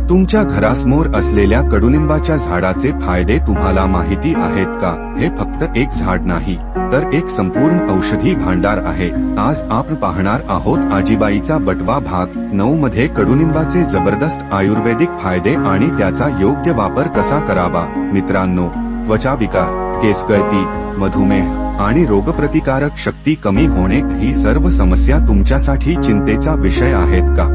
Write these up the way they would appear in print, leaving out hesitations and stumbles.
तुमच्या घरासमोर असलेल्या कडुनिंबाच्या झाडाचे फायदे तुम्हाला माहिती आहेत का? हे फक्त एक झाड नाही, तर एक संपूर्ण औषधी भांडार आहे. आज आपण पाहणार आहोत आजीबाईचा बटवा भाग 9 मध्ये कडुनिंबाचे जबरदस्त आयुर्वेदिक फायदे आणि त्याचा योग्य वापर कसा करावा. मित्रांनो, त्वचा विकार, केसगळती, मधुमेह आणि रोगप्रतिकारक शक्ती कमी होणे ही सर्व समस्या तुमच्यासाठी चिंतेचा विषय आहेत का?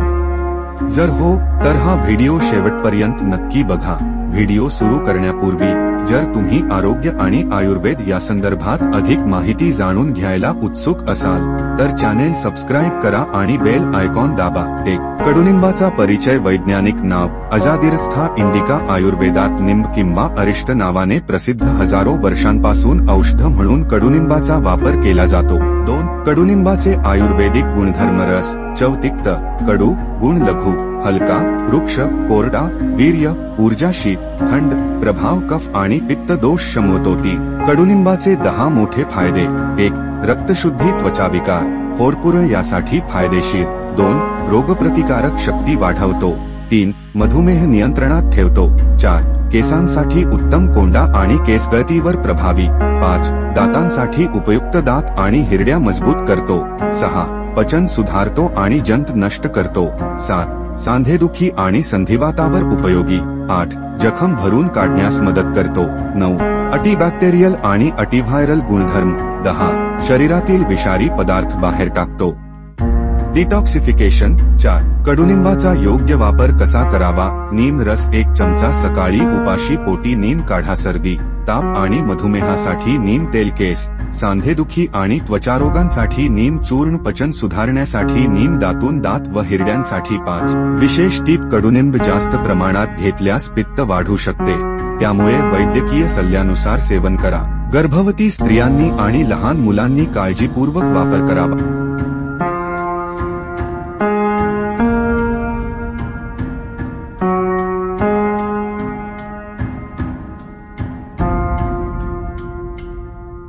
जर हो, तर हा व्हिडिओ शेवटपर्यंत नक्की बघा. व्हिडिओ सुरू करण्यापूर्वी जर तुम्ही आरोग्य आणि आयुर्वेद या संदर्भात अधिक माहिती जाणून घ्यायला उत्सुक असाल तर चॅनेल सबस्क्राईब करा आणि बेल आयकॉन दाबा. 1. कडुनिंबाचा परिचय. वैज्ञानिक नाव अजादिरक्था इंडिका. आयुर्वेदात निंब किंवा अरिष्ट नावाने प्रसिद्ध. हजारो वर्षांपासून औषध म्हणून कडुनिंबाचा वापर केला जातो. 2. कडुनिंबाचे आयुर्वेदिक गुणधर्म. रस, चव तिक्त, कडू, गुण लघु, हलका, वृक्ष, कोरडा, वीर्य, ऊर्जा, शीत, थंड, प्रभाव, कफ आणि पित्त दोष शमवतो. 3. कडुनिंबाचे 10 मोठे फायदे. 1. रक्तशुद्धी, त्वचा विकार, फोडपुरळ यासाठी फायदेशीर. 2. रोगप्रतिकारक शक्ती वाढवतो. 3. मधुमेह नियंत्रणात ठेवतो. 4. केसांसाठी उत्तम, कोंडा आणि केसगळतीवर प्रभावी. 5. दातांसाठी उपयुक्त, दात आणि हिरड्या मजबूत करतो. 6. पचन सुधारतो आणि जंत नष्ट करतो. 7. सांधेदुखी आणि संधिवातावर उपयोगी. 8. जखम भरून काढण्यास मदत करतो. 9. अँटीबॅक्टेरियल आणि अँटीव्हायरल गुणधर्म. 10. शरीरातील विषारी पदार्थ बाहेर टाकतो. डिटॉक्सिफिकेशन. 4. कडुनिंबाचा योग्य वापर कसा करावा. नीम रस 1 चमचा सकाळी उपाशी पोटी. नीम काढा. सर्दी, ताप आणि मधुमेहासाठी नीम तेल. केस, सांधेदुखी आणि त्वचारोगांसाठी नीम चूर्ण. पचन सुधारण्यासाठी नीम. दातून दात व हिरड्यांसाठी. 5. विशेष टीप. कडुनिंब जास्त प्रमाणात घेतल्यास पित्त वाढू शकते, त्यामुळे वैद्यकीय सल्ल्यानुसार सेवन करा. गर्भवती स्त्रियांनी आणि लहान मुलांनी काळजीपूर्वक वापर करावा.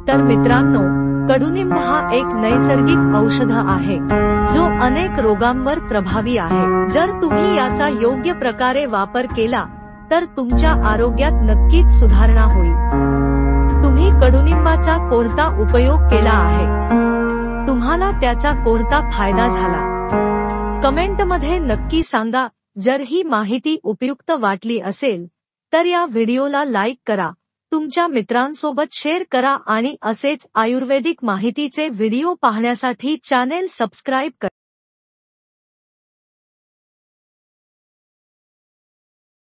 तर मित्रांनो, कडुनिंब हा एक नैसर्गिक औषध आहे जो अनेक रोगांवर प्रभावी आहे. जर तुम्ही याचा योग्य प्रकारे वापर केला तर तुमच्या आरोग्यात नक्कीच सुधारणा होईल. तुम्ही कडुनिंबाचा कोणता उपयोग केला आहे? तुम्हाला त्याचा कोणता फायदा झाला? कमेंटमध्ये नक्की सांगा. जर ही माहिती उपयुक्त वाटली असेल तर या व्हिडिओला लाईक करा, तुमच्या मित्रांसोबत शेअर करा आणि असेच आयुर्वेदिक माहितीचे व्हिडिओ पाहण्यासाठी चॅनेल सबस्क्राईब करा.